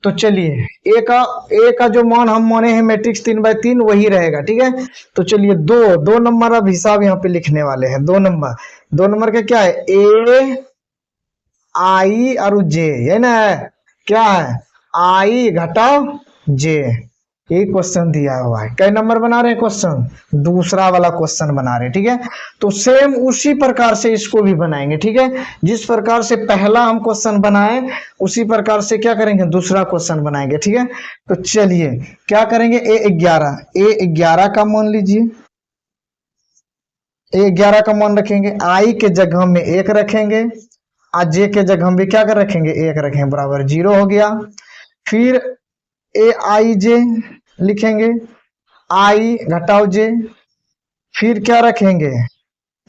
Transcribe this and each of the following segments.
तो चलिए ए का जो मान हम माने हैं मैट्रिक्स 3/3 वही रहेगा, ठीक है। तो चलिए दो नंबर अब हिसाब यहाँ पे लिखने वाले हैं। 2 नंबर का क्या है, ए आई और जे, है ना, क्या है आई घटाओ जे। ये क्वेश्चन दिया हुआ है। कई नंबर बना रहे हैं क्वेश्चन, दूसरा वाला क्वेश्चन बना रहे हैं, ठीक है। तो सेम उसी प्रकार से इसको भी बनाएंगे, ठीक है। जिस प्रकार से पहला हम क्वेश्चन बनाए उसी प्रकार से क्या करेंगे, दूसरा क्वेश्चन बनाएंगे, ठीक है। तो चलिए क्या करेंगे, ए11 का मान लीजिए, ए11 का मान रखेंगे, आई के जगह में 1 रखेंगे, आज जे के जगह में क्या कर रखेंगे, 1 रखेंगे, बराबर 0 हो गया। फिर ए आई जे लिखेंगे, आई घटाओ जे। फिर क्या रखेंगे,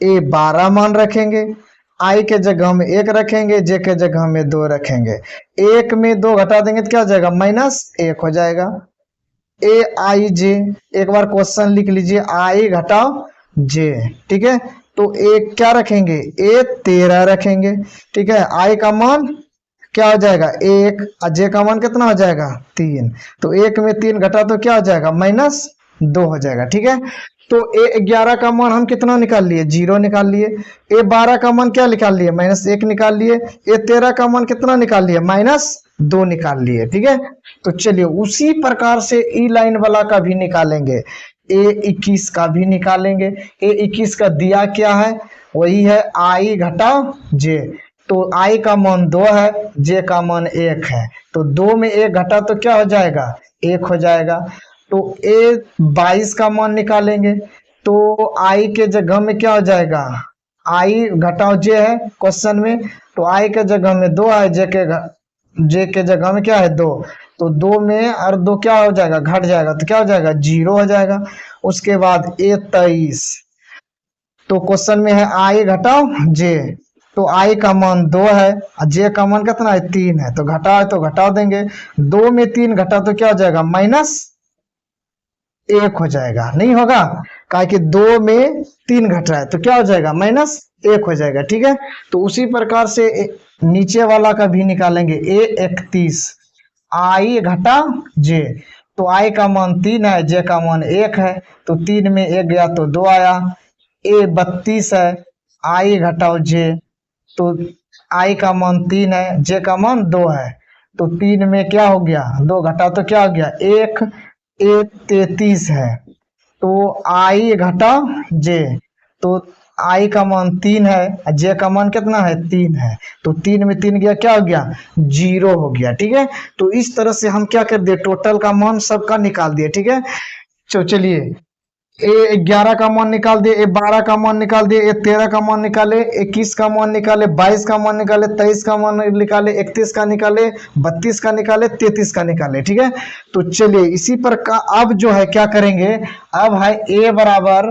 ए12 मान रखेंगे, आई के जगह में 1 रखेंगे, जे के जगह में 2 रखेंगे। 1 में 2 घटा देंगे तो क्या हो जाएगा, -1 हो जाएगा। ए आई जे, एक बार क्वेश्चन लिख लीजिए, आई घटाओ जे, ठीक है। तो एक क्या रखेंगे, ए13 रखेंगे, ठीक है। आई का मान क्या हो जाएगा 1, और जे का मान कितना हो जाएगा 3। तो 1 में 3 घटा तो क्या हो जाएगा, -2 हो जाएगा, ठीक है। तो ए11 का मान हम कितना निकाल लिए, 0 निकाल लिए। ए12 का मान क्या निकाल लिए, -1 निकाल लिए। ए13 का मान कितना निकाल लिए, -2 निकाल लिए, ठीक है। तो चलिए उसी प्रकार से ई लाइन वाला का भी निकालेंगे, ए21 का भी निकालेंगे। ए21 का दिया क्या है, वही है आई घटाओ जे। तो आई का मान 2 है, जे का मान 1 है। तो 2 में 1 घटा तो क्या हो जाएगा, 1 हो जाएगा। तो ए22 का मान निकालेंगे, तो आई के जगह में क्या हो जाएगा, आई घटाओ जे है क्वेश्चन में, तो आई के जगह में 2 है, जे के जगह में क्या है 2। तो 2 में और 2 क्या हो जाएगा, घट जाएगा, तो क्या हो जाएगा 0 हो जाएगा। उसके बाद ए23, तो क्वेश्चन में है आई घटाओ जे, तो आई का मान 2 है और जे का मान कितना है 3 है, तो घटा है तो घटा देंगे। 2 में 3 घटा तो क्या हो जाएगा, -1 हो जाएगा, नहीं होगा, क्या कि 2 में 3 घट रहा है तो क्या हो जाएगा, -1 हो जाएगा, ठीक है। तो उसी प्रकार से नीचे वाला का भी निकालेंगे, ए31 आई घटा जे। तो आई का मान 3 है, जे का मान 1 है, तो 3 में 1 गया तो 2 आया। ए32 है, आई घटाओ जे, तो आई का मान 3 है, जे का मान 2 है, तो 3 में क्या हो गया, 2 घटा तो क्या हो गया 1। ए33 है, तो आई घटाओ जे, तो आई का मान 3 है, जे का मान कितना है 3 है, तो 3 में 3 गया क्या हो गया 0 हो गया, ठीक है। तो इस तरह से हम क्या कर दिए, टोटल का मान सबका निकाल दिए, ठीक है। चलिए ए11 का मान निकाल दिए, ए12 का मान निकाल दिए, ए13 का मान निकाले, 21 का मान निकाले, 22 का मान निकाले, 23 का मान निकाले, 31 का निकाले, 32 का निकाले, 33 का निकाले, ठीक है। तो चलिए इसी पर का अब जो है क्या करेंगे, अब है ए बराबर,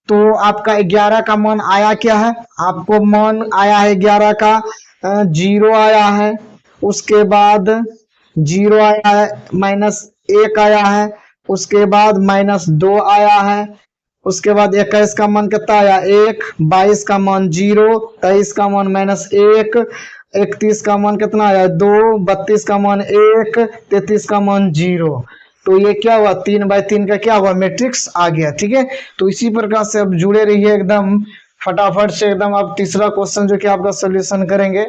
तो आपका 11 का मान आया क्या है, आपको मान आया है 11 का 0 आया है, उसके बाद 0 आया है, -1 आया है, उसके बाद -2 आया है, उसके बाद 21 का मान कितना आया 1, 22 का मान 0, 23 का मान -1, 31 का मान कितना आया 2, 32 का मान 1, 33 का मान 0। तो ये क्या हुआ, 3/3 का क्या हुआ, मैट्रिक्स आ गया, ठीक है। तो इसी प्रकार से अब जुड़े रहिए एकदम फटाफट से एकदम। आप तीसरा क्वेश्चन जो कि आपका सोल्यूशन करेंगे।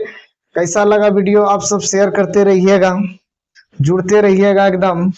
कैसा लगा वीडियो, आप सब शेयर करते रहिएगा, जुड़ते रहिएगा एकदम।